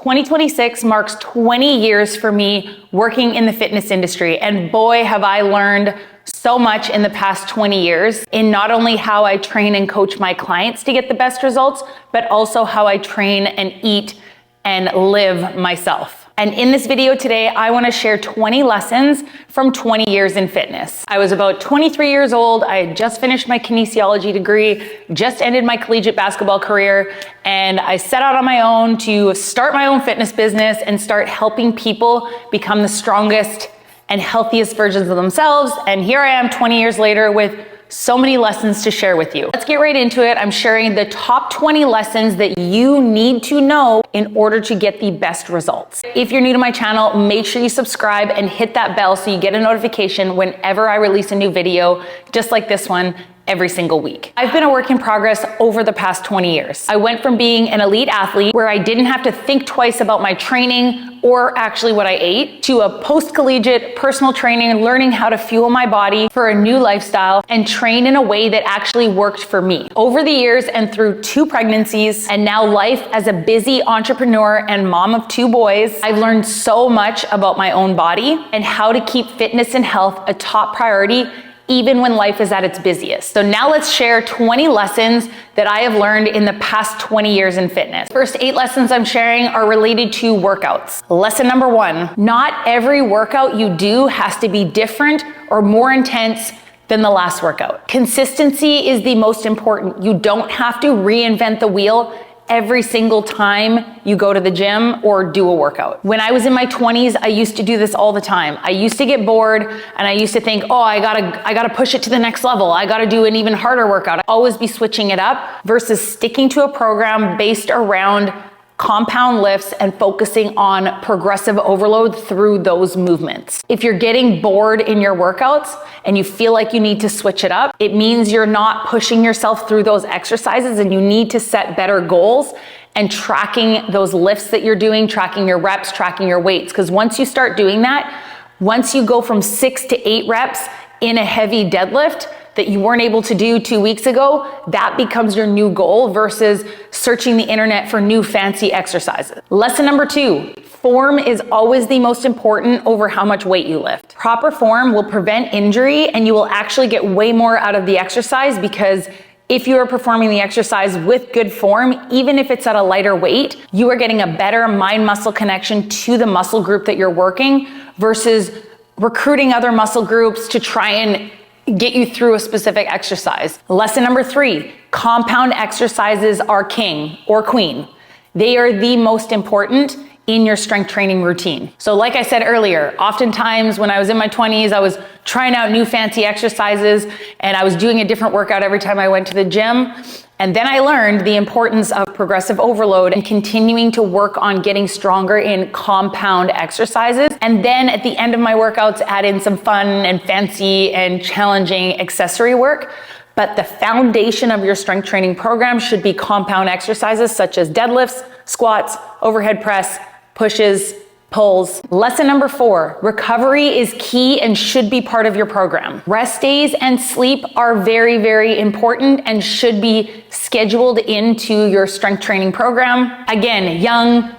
2026 marks 20 years for me working in the fitness industry, and boy, have I learned so much in the past 20 years in not only how I train and coach my clients to get the best results, but also how I train and eat and live myself. And in this video today, I want to share 20 lessons from 20 years in fitness. I was about 23 years old. I had just finished my kinesiology degree, just ended my collegiate basketball career, and I set out on my own to start my own fitness business and start helping people become the strongest and healthiest versions of themselves. And here I am 20 years later with so many lessons to share with you. Let's get right into it. I'm sharing the top 20 lessons that you need to know in order to get the best results. If you're new to my channel, make sure you subscribe and hit that bell so you get a notification whenever I release a new video, just like this one, every single week. I've been a work in progress over the past 20 years. I went from being an elite athlete where I didn't have to think twice about my training or actually what I ate, to a post-collegiate personal training and learning how to fuel my body for a new lifestyle and train in a way that actually worked for me. Over the years and through 2 pregnancies and now life as a busy entrepreneur and mom of 2 boys, I've learned so much about my own body and how to keep fitness and health a top priority even when life is at its busiest. So now let's share 20 lessons that I have learned in the past 20 years in fitness. First 8 lessons I'm sharing are related to workouts. Lesson number 1, not every workout you do has to be different or more intense than the last workout. Consistency is the most important. You don't have to reinvent the wheel every single time you go to the gym or do a workout. When I was in my 20s, I used to do this all the time. I used to get bored and I used to think, oh, I gotta push it to the next level. I gotta do an even harder workout. I'd always be switching it up versus sticking to a program based around compound lifts and focusing on progressive overload through those movements. If you're getting bored in your workouts and you feel like you need to switch it up, it means you're not pushing yourself through those exercises, and you need to set better goals and tracking those lifts that you're doing, tracking your reps, tracking your weights. Because once you start doing that, once you go from 6 to 8 reps in a heavy deadlift that you weren't able to do 2 weeks ago, that becomes your new goal versus searching the internet for new fancy exercises. Lesson number 2, form is always the most important over how much weight you lift. Proper form will prevent injury, and you will actually get way more out of the exercise, because if you are performing the exercise with good form, even if it's at a lighter weight, you are getting a better mind-muscle connection to the muscle group that you're working versus recruiting other muscle groups to try and get you through a specific exercise. Lesson number 3, compound exercises are king or queen. They are the most important in your strength training routine. So like I said earlier, oftentimes when I was in my 20s, I was trying out new fancy exercises and I was doing a different workout every time I went to the gym. And then I learned the importance of progressive overload and continuing to work on getting stronger in compound exercises. And then at the end of my workouts, add in some fun and fancy and challenging accessory work. But the foundation of your strength training program should be compound exercises such as deadlifts, squats, overhead press, pushes, pulls. Lesson number 4, recovery is key and should be part of your program. Rest days and sleep are very, very important and should be scheduled into your strength training program. Again, young,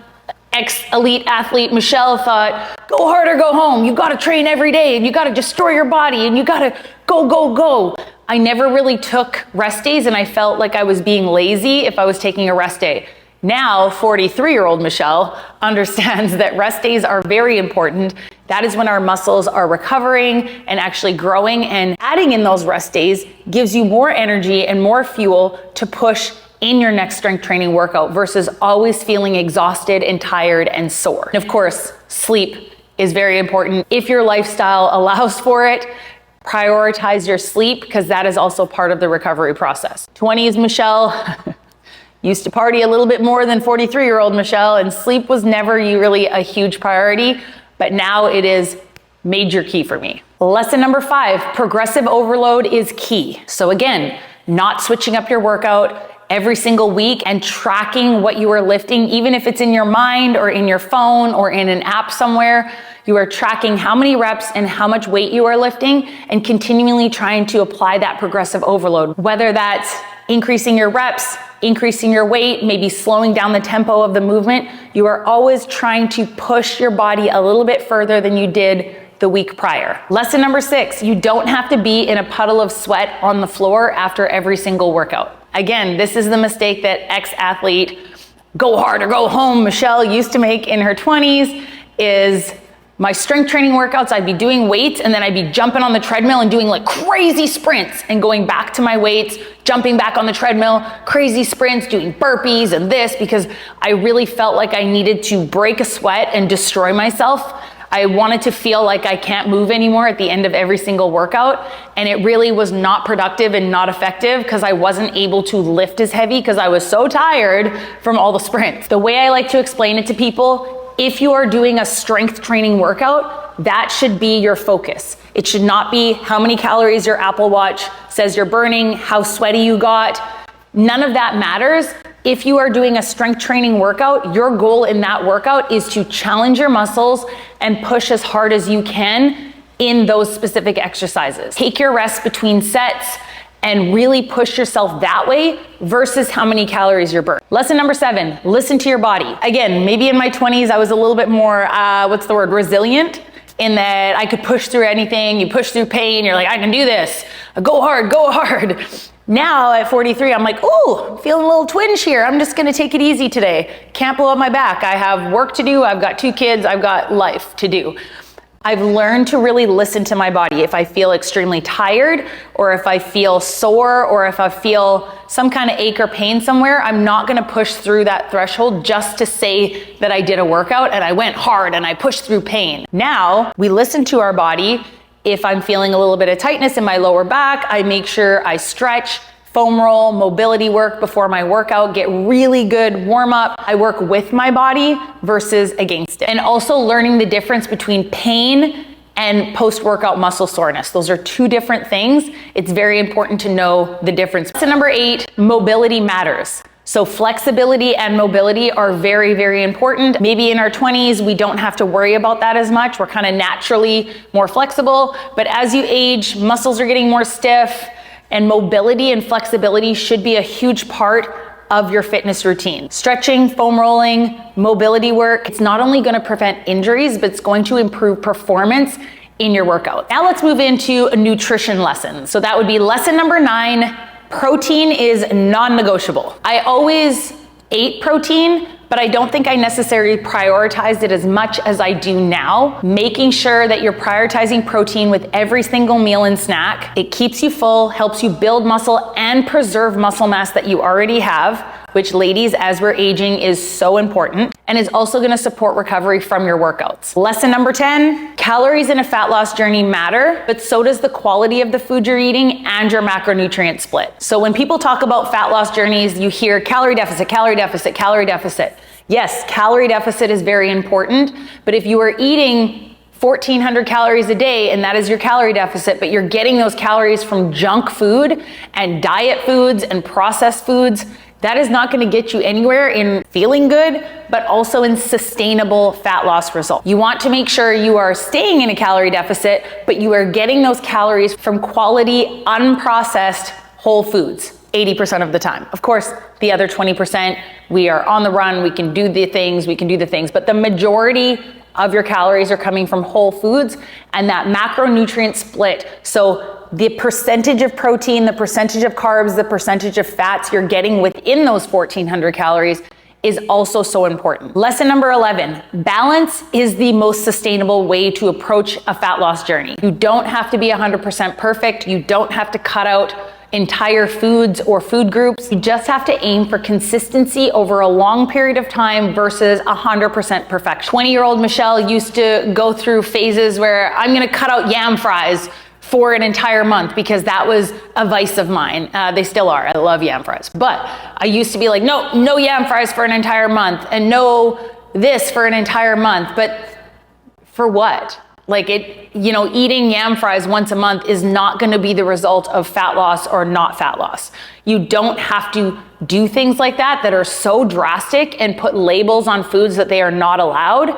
ex-elite athlete Michelle thought, go hard or go home. You gotta train every day and you gotta destroy your body and you gotta go, go, go. I never really took rest days, and I felt like I was being lazy if I was taking a rest day. Now, 43-year-old Michelle understands that rest days are very important. That is when our muscles are recovering and actually growing, and adding in those rest days gives you more energy and more fuel to push in your next strength training workout versus always feeling exhausted and tired and sore. And of course, sleep is very important. If your lifestyle allows for it, prioritize your sleep, because that is also part of the recovery process. 20s Michelle used to party a little bit more than 43-year-old Michelle, and sleep was never really a huge priority, but now it is major key for me. Lesson number 5, progressive overload is key. So again, not switching up your workout every single week and tracking what you are lifting, even if it's in your mind or in your phone or in an app somewhere. You are tracking how many reps and how much weight you are lifting and continually trying to apply that progressive overload, whether that's increasing your reps, increasing your weight, maybe slowing down the tempo of the movement. You are always trying to push your body a little bit further than you did the week prior. Lesson number 6, you don't have to be in a puddle of sweat on the floor after every single workout. Again, this is the mistake that ex-athlete, go hard or go home, Michelle used to make in her 20s, is my strength training workouts, I'd be doing weights and then I'd be jumping on the treadmill and doing like crazy sprints and going back to my weights, jumping back on the treadmill, crazy sprints, doing burpees and this, because I really felt like I needed to break a sweat and destroy myself. I wanted to feel like I can't move anymore at the end of every single workout. And it really was not productive and not effective because I wasn't able to lift as heavy because I was so tired from all the sprints. The way I like to explain it to people, if you are doing a strength training workout, that should be your focus. It should not be how many calories your Apple Watch says you're burning, how sweaty you got. None of that matters. If you are doing a strength training workout, your goal in that workout is to challenge your muscles and push as hard as you can in those specific exercises. Take your rest between sets and really push yourself that way versus how many calories you're burning. Lesson number 7, listen to your body. Again, maybe in my 20s, I was a little bit more, resilient, in that I could push through anything. You push through pain, you're like, I can do this. Go hard, go hard. Now at 43, I'm like, ooh, I'm feeling a little twinge here. I'm just gonna take it easy today. Can't blow up my back. I have work to do. I've got 2 kids. I've got life to do. I've learned to really listen to my body. If I feel extremely tired, or if I feel sore, or if I feel some kind of ache or pain somewhere, I'm not gonna push through that threshold just to say that I did a workout and I went hard and I pushed through pain. Now, we listen to our body. If I'm feeling a little bit of tightness in my lower back, I make sure I stretch, foam roll, mobility work before my workout, get really good warm up. I work with my body versus against it. And also learning the difference between pain and post-workout muscle soreness. Those are 2 different things. It's very important to know the difference. Lesson number 8, mobility matters. So flexibility and mobility are very, very important. Maybe in our 20s, we don't have to worry about that as much. We're kind of naturally more flexible, but as you age, muscles are getting more stiff, and mobility and flexibility should be a huge part of your fitness routine. Stretching, foam rolling, mobility work, it's not only gonna prevent injuries, but it's going to improve performance in your workout. Now let's move into a nutrition lesson. So that would be lesson number 9, protein is non-negotiable. I always ate protein, but I don't think I necessarily prioritized it as much as I do now. Making sure that you're prioritizing protein with every single meal and snack. It keeps you full, helps you build muscle and preserve muscle mass that you already have, which ladies, as we're aging, is so important, and is also gonna support recovery from your workouts. Lesson number 10, calories in a fat loss journey matter, but so does the quality of the food you're eating and your macronutrient split. So when people talk about fat loss journeys, you hear calorie deficit, calorie deficit, calorie deficit. Yes, calorie deficit is very important, but if you are eating 1,400 calories a day and that is your calorie deficit, but you're getting those calories from junk food and diet foods and processed foods, that is not going to get you anywhere in feeling good, but also in sustainable fat loss results. You want to make sure you are staying in a calorie deficit, but you are getting those calories from quality, unprocessed whole foods 80% of the time. Of course, the other 20%, we are on the run, we can do the things, but the majority of your calories are coming from whole foods and that macronutrient split. So the percentage of protein, the percentage of carbs, the percentage of fats you're getting within those 1,400 calories is also so important. Lesson number 11, balance is the most sustainable way to approach a fat loss journey. You don't have to be 100% perfect. You don't have to cut out entire foods or food groups. You just have to aim for consistency over a long period of time versus 100% perfection. 20-year-old Michelle used to go through phases where I'm gonna cut out yam fries for an entire month because that was a vice of mine. They still are. I love yam fries. But I used to be like, no yam fries for an entire month and no this for an entire month. But for what? Eating yam fries once a month is not going to be the result of fat loss or not fat loss. You don't have to do things like that are so drastic and put labels on foods that they are not allowed.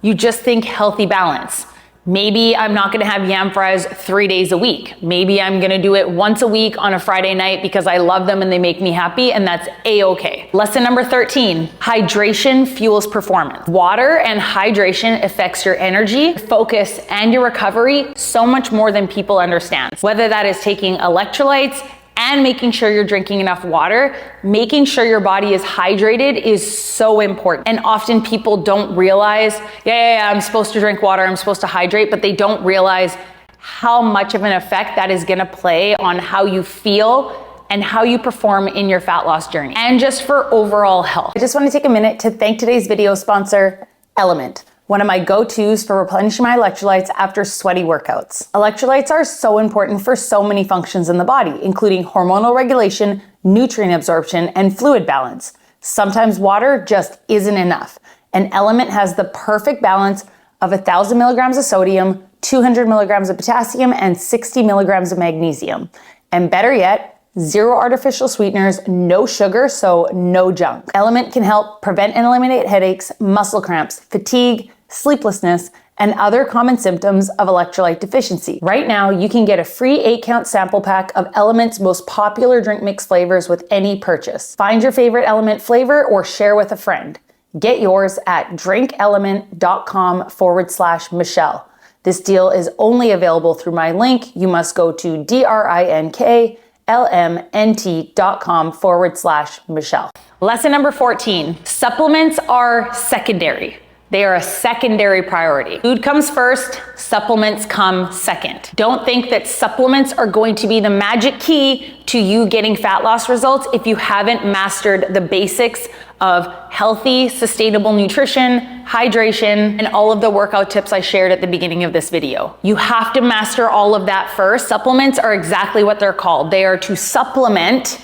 You just think healthy balance. Maybe I'm not gonna have yam fries 3 days a week. Maybe I'm gonna do it once a week on a Friday night because I love them and they make me happy, and that's a-okay. Lesson number 13, hydration fuels performance. Water and hydration affects your energy, focus, and your recovery so much more than people understand. Whether that is taking electrolytes and making sure you're drinking enough water, making sure your body is hydrated is so important. And often people don't realize, I'm supposed to drink water, I'm supposed to hydrate, but they don't realize how much of an effect that is gonna play on how you feel and how you perform in your fat loss journey, and just for overall health. I just wanna take a minute to thank today's video sponsor, Element, one of my go-tos for replenishing my electrolytes after sweaty workouts. Electrolytes are so important for so many functions in the body, including hormonal regulation, nutrient absorption, and fluid balance. Sometimes water just isn't enough, and Element has the perfect balance of 1,000 milligrams of sodium, 200 milligrams of potassium, and 60 milligrams of magnesium. And better yet, 0 artificial sweeteners, no sugar, so no junk. Element can help prevent and eliminate headaches, muscle cramps, fatigue, sleeplessness, and other common symptoms of electrolyte deficiency. Right now, you can get a free 8-count sample pack of Element's most popular drink mix flavors with any purchase. Find your favorite Element flavor or share with a friend. Get yours at drinkelement.com/Michelle. This deal is only available through my link. You must go to drinklmnt.com/Michelle. Lesson number 14, supplements are secondary. They are a secondary priority. Food comes first, supplements come second. Don't think that supplements are going to be the magic key to you getting fat loss results if you haven't mastered the basics of healthy, sustainable nutrition, hydration, and all of the workout tips I shared at the beginning of this video. You have to master all of that first. Supplements are exactly what they're called. They are to supplement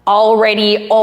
all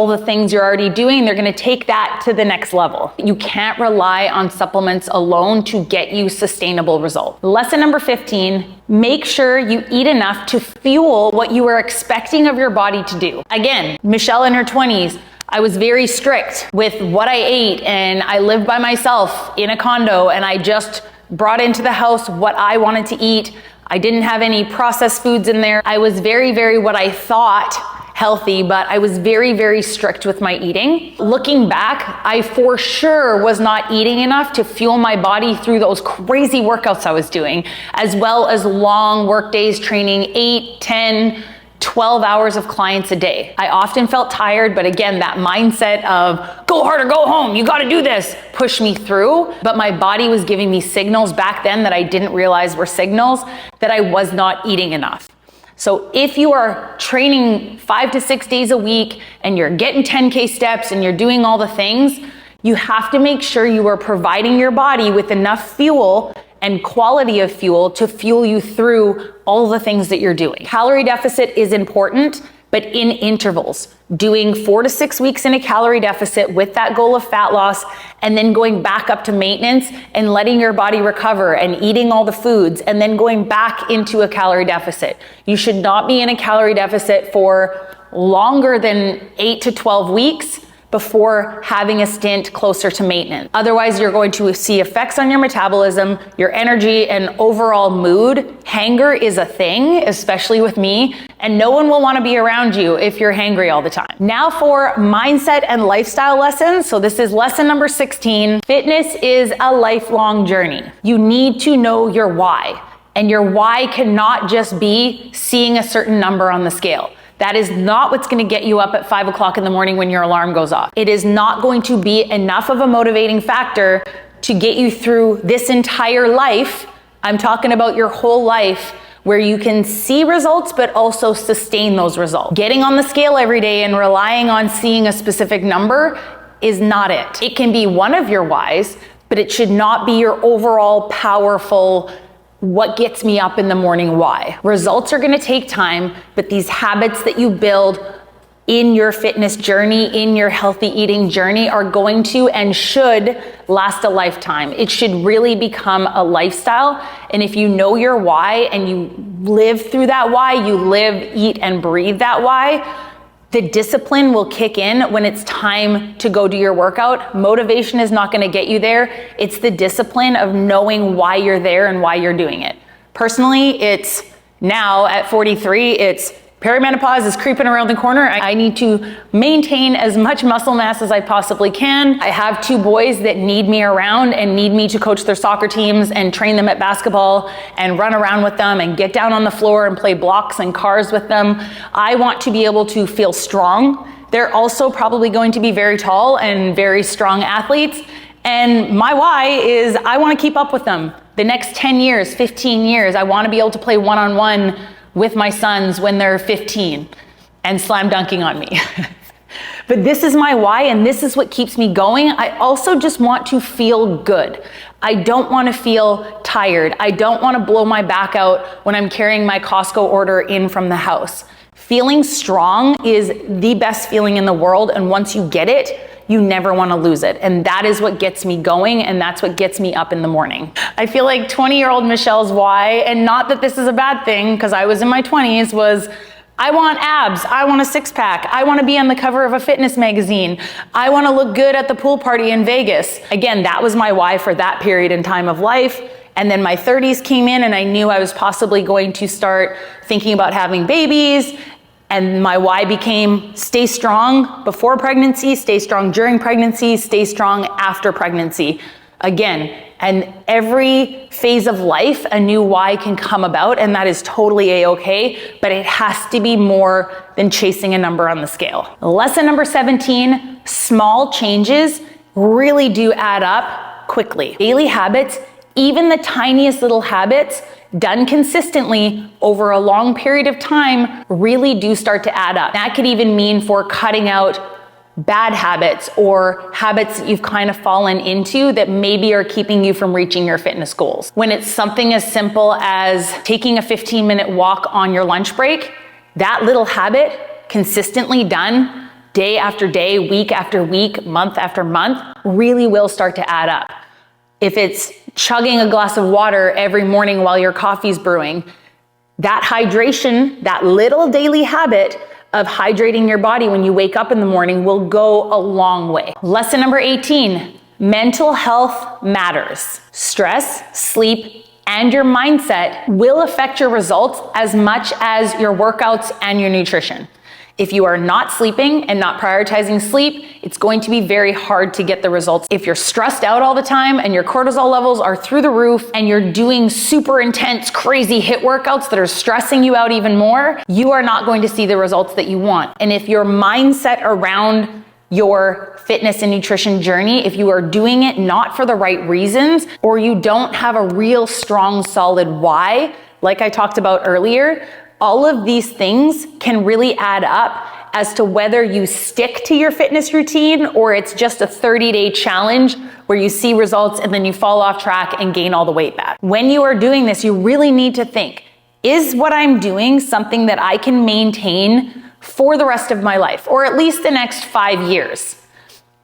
the things you're already doing. They're gonna take that to the next level. You can't rely on supplements alone to get you sustainable results. Lesson number 15, make sure you eat enough to fuel what you were expecting of your body to do. Again, Michelle in her 20s, I was very strict with what I ate, and I lived by myself in a condo, and I just brought into the house what I wanted to eat. I didn't have any processed foods in there. I was very, what I thought healthy, but I was very strict with my eating. Looking back, I for sure was not eating enough to fuel my body through those crazy workouts I was doing, as well as long work days training 8, 10, 12 hours of clients a day. I often felt tired, but again, that mindset of go hard or go home, you gotta do this, pushed me through. But my body was giving me signals back then that I didn't realize were signals that I was not eating enough. So if you are training 5 to 6 days a week and you're getting 10K steps and you're doing all the things, you have to make sure you are providing your body with enough fuel and quality of fuel to fuel you through all the things that you're doing. Calorie deficit is important, but in intervals. Doing 4 to 6 weeks in a calorie deficit with that goal of fat loss, and then going back up to maintenance and letting your body recover and eating all the foods, and then going back into a calorie deficit. You should not be in a calorie deficit for longer than 8 to 12 weeks before having a stint closer to maintenance. Otherwise, you're going to see effects on your metabolism, your energy, and overall mood. Hanger is a thing, especially with me, and no one will want to be around you if you're hangry all the time. Now for mindset and lifestyle lessons. So this is lesson number 16. Fitness is a lifelong journey. You need to know your why, and your why cannot just be seeing a certain number on the scale. That is not what's going to get you up at 5 o'clock in the morning when your alarm goes off. It is not going to be enough of a motivating factor to get you through this entire life. I'm talking about your whole life, where you can see results, but also sustain those results. Getting on the scale every day and relying on seeing a specific number is not it. It can be one of your whys, but it should not be your overall powerful what gets me up in the morning why. Results are gonna take time, but these habits that you build in your fitness journey, in your healthy eating journey, are going to and should last a lifetime. It should really become a lifestyle. And if you know your why and you live through that why, you live, eat, and breathe that why, The discipline will kick in when it's time to go do your workout. Motivation is not going to get you there. It's the discipline of knowing why you're there and why you're doing it. Personally, it's now at 43, it's perimenopause is creeping around the corner. I need to maintain as much muscle mass as I possibly can. I have 2 boys that need me around and need me to coach their soccer teams and train them at basketball and run around with them and get down on the floor and play blocks and cars with them. I want to be able to feel strong. They're also probably going to be very tall and very strong athletes. And my why is I want to keep up with them. The next 10 years, 15 years, I want to be able to play one-on-one with my sons when they're 15 and slam dunking on me. But this is my why, and this is what keeps me going. I also just want to feel good. I don't want to feel tired. I don't want to blow my back out when I'm carrying my Costco order in from the house. Feeling strong is the best feeling in the world, and once you get it, you never want to lose it. And that is what gets me going, and that's what gets me up in the morning. I feel like 20-year-old Michelle's why, and not that this is a bad thing, because I was in my 20s, was I want abs, I want a 6-pack, I want to be on the cover of a fitness magazine, I want to look good at the pool party in Vegas. Again, that was my why for that period in time of life. And then my 30s came in and I knew I was possibly going to start thinking about having babies. And my why became stay strong before pregnancy, stay strong during pregnancy, stay strong after pregnancy. Again, and every phase of life, a new why can come about, and that is totally a-okay, but it has to be more than chasing a number on the scale. Lesson number 17, small changes really do add up quickly. Daily habits, even the tiniest little habits, done consistently over a long period of time, really do start to add up. That could even mean for cutting out bad habits or habits that you've kind of fallen into that maybe are keeping you from reaching your fitness goals. When it's something as simple as taking a 15-minute walk on your lunch break, that little habit consistently done day after day, week after week, month after month, really will start to add up. If it's chugging a glass of water every morning while your coffee's brewing, that hydration, that little daily habit of hydrating your body when you wake up in the morning will go a long way. Lesson number 18, mental health matters. Stress, sleep, and your mindset will affect your results as much as your workouts and your nutrition. If you are not sleeping and not prioritizing sleep, it's going to be very hard to get the results. If you're stressed out all the time and your cortisol levels are through the roof and you're doing super intense, crazy HIIT workouts that are stressing you out even more, you are not going to see the results that you want. And if your mindset around your fitness and nutrition journey, if you are doing it not for the right reasons, or you don't have a real strong, solid why, like I talked about earlier, all of these things can really add up as to whether you stick to your fitness routine or it's just a 30-day challenge where you see results and then you fall off track and gain all the weight back. When you are doing this, you really need to think, is what I'm doing something that I can maintain for the rest of my life, or at least the next 5 years?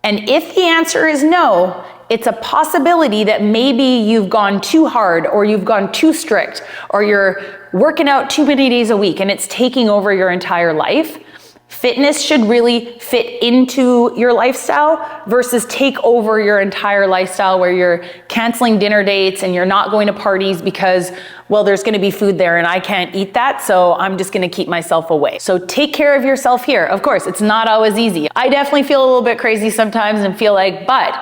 And if the answer is no, it's a possibility that maybe you've gone too hard or you've gone too strict or you're working out too many days a week and it's taking over your entire life. Fitness should really fit into your lifestyle versus take over your entire lifestyle where you're canceling dinner dates and you're not going to parties because, well, there's going to be food there and I can't eat that, so I'm just going to keep myself away. So take care of yourself here. Of course, it's not always easy. I definitely feel a little bit crazy sometimes and feel like, but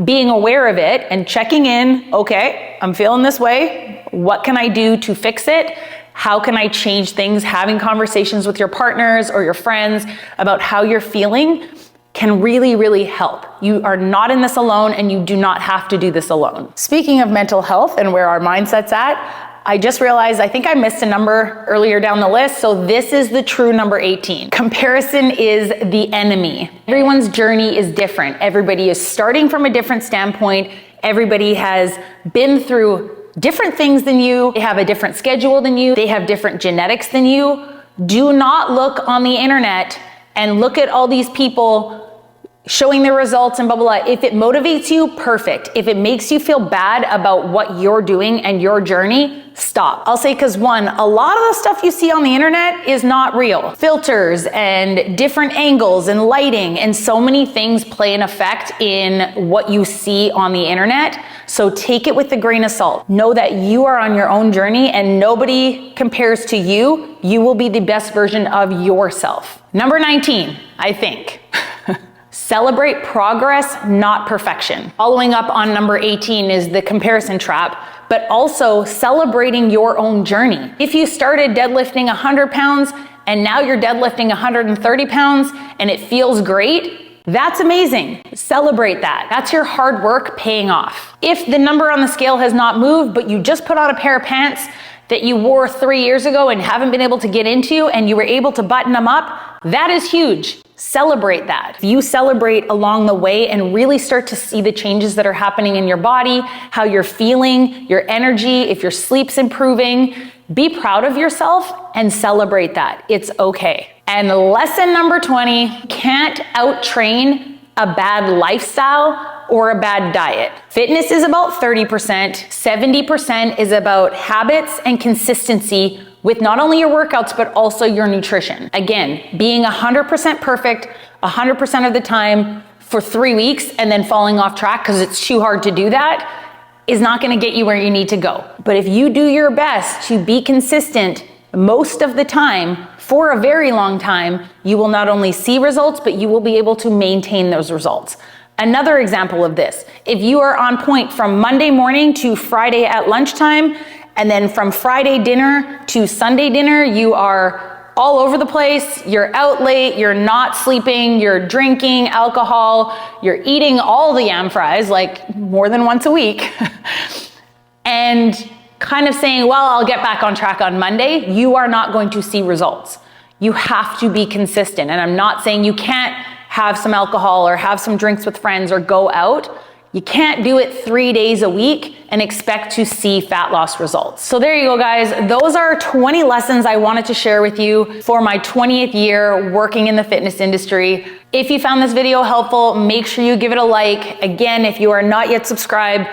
being aware of it and checking in, okay, I'm feeling this way. What can I do to fix it? How can I change things? Having conversations with your partners or your friends about how you're feeling can really, really help. You are not in this alone and you do not have to do this alone. Speaking of mental health and where our mindset's at, I just realized I think I missed a number earlier down the list, so this is the true number 18. Comparison is the enemy. Everyone's journey is different. Everybody is starting from a different standpoint. Everybody has been through different things than you. They have a different schedule than you. They have different genetics than you. Do not look on the internet and look at all these people showing the results and blah, blah, blah. If it motivates you, perfect. If it makes you feel bad about what you're doing and your journey, stop. I'll say, because one, a lot of the stuff you see on the internet is not real. Filters and different angles and lighting and so many things play an effect in what you see on the internet. So take it with a grain of salt. Know that you are on your own journey and nobody compares to you. You will be the best version of yourself. Number 19, I think. Celebrate progress, not perfection. Following up on number 18 is the comparison trap, but also celebrating your own journey. If you started deadlifting 100 pounds and now you're deadlifting 130 pounds and it feels great, that's amazing. Celebrate that. That's your hard work paying off. If the number on the scale has not moved, but you just put on a pair of pants that you wore 3 years ago and haven't been able to get into and you were able to button them up, that is huge. Celebrate that. If you celebrate along the way and really start to see the changes that are happening in your body, how you're feeling, your energy, if your sleep's improving, be proud of yourself and celebrate that. It's okay. And lesson number 20, can't out-train a bad lifestyle or a bad diet. Fitness is about 30%, 70% is about habits and consistency with not only your workouts, but also your nutrition. Again, being 100% perfect 100% of the time for 3 weeks and then falling off track because it's too hard to do that is not gonna get you where you need to go. But if you do your best to be consistent most of the time, for a very long time, you will not only see results, but you will be able to maintain those results. Another example of this, if you are on point from Monday morning to Friday at lunchtime, and then from Friday dinner to Sunday dinner, you are all over the place, you're out late, you're not sleeping, you're drinking alcohol, you're eating all the yam fries, like more than once a week, and kind of saying, well, I'll get back on track on Monday, you are not going to see results. You have to be consistent. And I'm not saying you can't have some alcohol or have some drinks with friends or go out. You can't do it 3 days a week and expect to see fat loss results. So there you go, guys. Those are 20 lessons I wanted to share with you for my 20th year working in the fitness industry. If you found this video helpful, make sure you give it a like. Again, if you are not yet subscribed,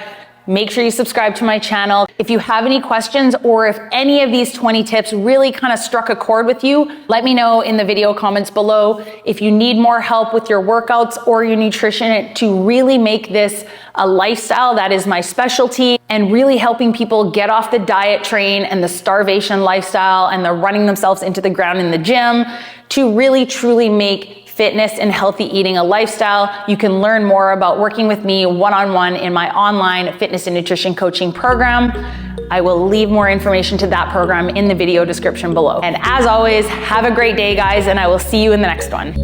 make sure you subscribe to my channel. If you have any questions or if any of these 20 tips really kind of struck a chord with you, let me know in the video comments below. If you need more help with your workouts or your nutrition to really make this a lifestyle, that is my specialty, and really helping people get off the diet train and the starvation lifestyle and the running themselves into the ground in the gym to really truly make fitness and healthy eating a lifestyle. You can learn more about working with me one-on-one in my online fitness and nutrition coaching program. I will leave more information to that program in the video description below. And as always, have a great day, guys, and I will see you in the next one.